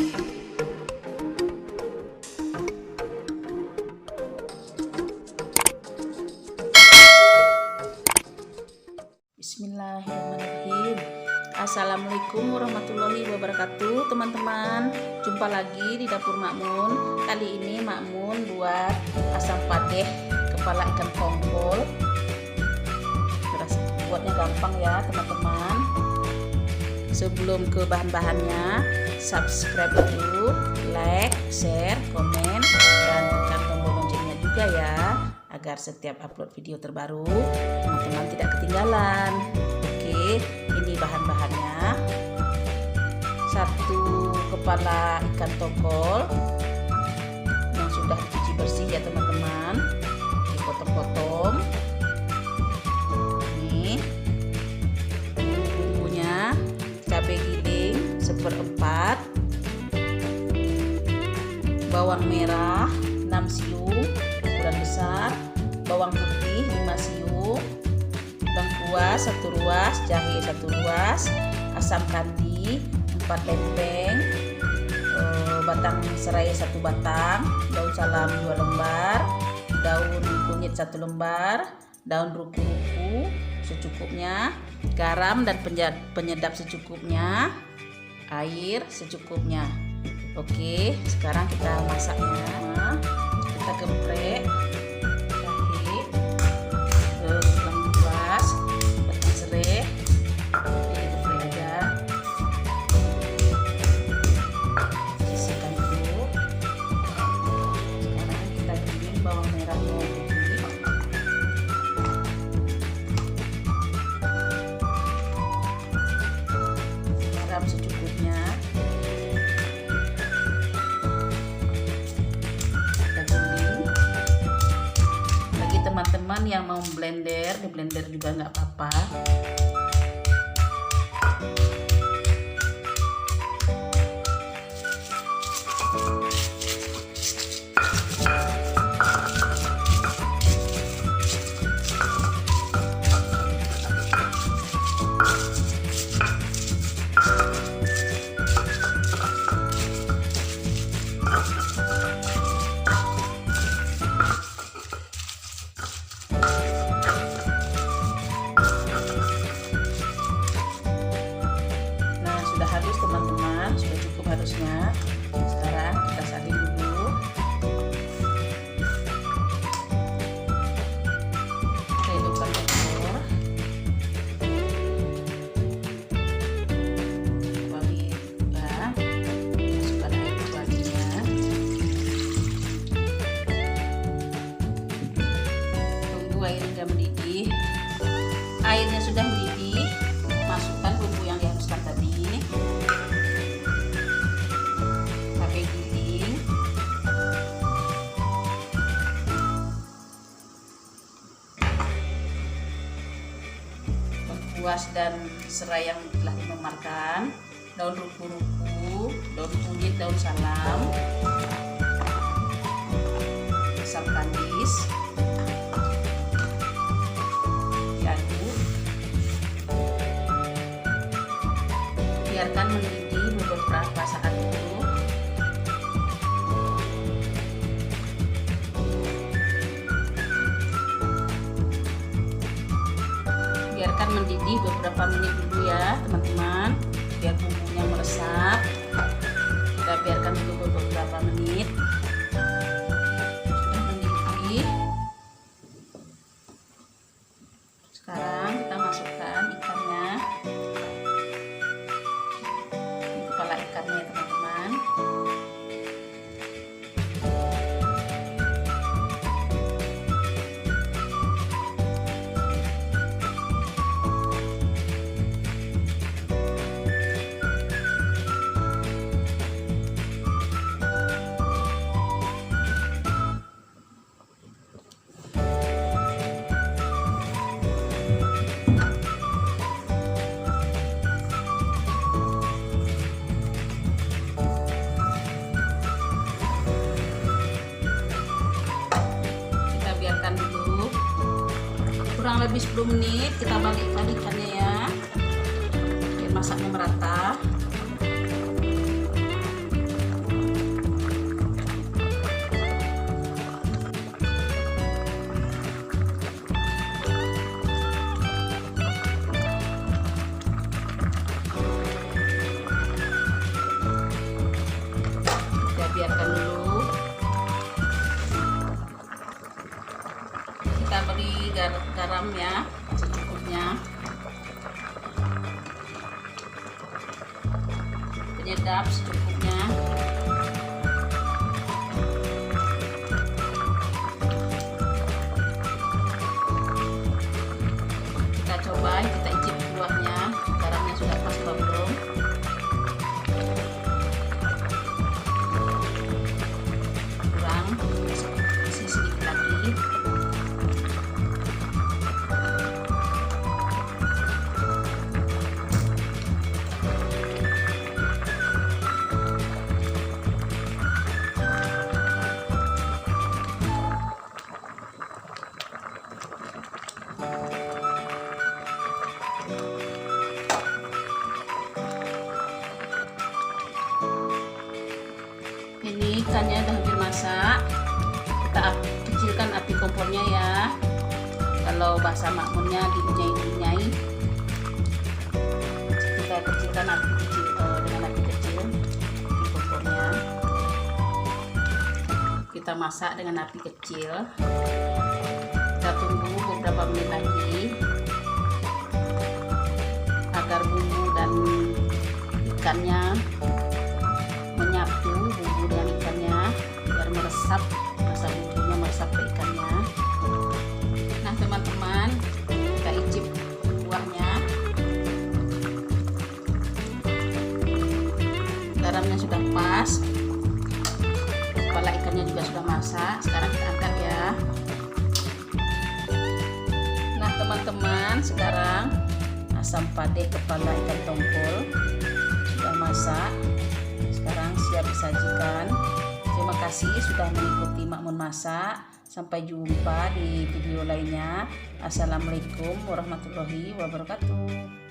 Bismillahirrahmanirrahim. Assalamualaikum warahmatullahi wabarakatuh, teman-teman. Jumpa lagi di dapur Makmun. Kali ini Makmun buat asam padeh kepala ikan tongkol. Buatnya gampang ya, teman-teman. Sebelum ke bahan-bahannya, subscribe dulu, like, share, komen, dan tekan tombol loncengnya juga ya, agar setiap upload video terbaru teman-teman tidak ketinggalan. Oke, ini bahan-bahannya. 1 kepala ikan tongkol yang sudah dicuci bersih ya teman-teman, dipotong-potong. Ini bumbunya: cabai giling 1/4, bawang merah 6 siung ukuran besar, bawang putih 5 siung, lengkuas 1 ruas, jahe 1 ruas, asam kandi 4 lempeng, batang serai 1 batang, daun salam 2 lembar, daun kunyit 1 lembar, daun ruku-ruku secukupnya, garam dan penyedap secukupnya, air secukupnya. Oke, sekarang kita masaknya. Kita geprek jahe, lengkuas, batang serai, geprek aja. Sisihkan dulu. Sekarang kita giling bawang merah putih. Garam secukupnya. Teman-teman yang mau blender, di blender juga nggak apa-apa. Habis teman-teman, sudah cukup harusnya. Sekarang kita salin dulu. Hidupkan kompor. Kuali juga. Masukkan air kualinya. Tunggu airnya mendidih. Airnya sudah mendidih. Masukkan bumbu yang dihaluskan tadi. Lengkuas dan serai yang telah dimemarkan, daun ruku-ruku, daun kunyit, daun salam, asam kandis, diaduk, biarkan mendidih beberapa saat dulu. Biarkan mendidih beberapa menit dulu ya teman-teman, biar bumbunya meresap. Kita biarkan dulu beberapa menit. Sudah mendidih. Sekarang kita masukkan ikannya. Ini kepala ikannya ya teman-teman. Kurang lebih 10 menit, kita balikkan ikannya ya, biar masaknya merata. garam ya secukupnya. Penyedap secukupnya. Kita coba, kita icip kuahnya, garamnya sudah pas apa belum. Kurang, isi sedikit lagi. Ini ikannya udah hampir masak. Kita kecilkan api kompornya ya. Kalau bahasa makmurnya diunyai-unyai. Kita kecilkan api kecil dengan api kecil api kompornya. Kita masak dengan api kecil. Kita tunggu beberapa menit lagi agar bumbu dan ikannya menyatu, bumbu dengan ikannya biar meresap, rasa bumbunya meresap ke ikannya. Nah teman-teman, kita icip kuahnya. Garamnya sudah pas, kepala ikannya juga sudah masak. Sekarang kita angkat ya. Nah teman-teman, sekarang asam pade kepala ikan tongkol sudah masak. Sekarang siap disajikan. Terima kasih sudah mengikuti Makmun Masak. Sampai jumpa di video lainnya. Assalamualaikum warahmatullahi wabarakatuh.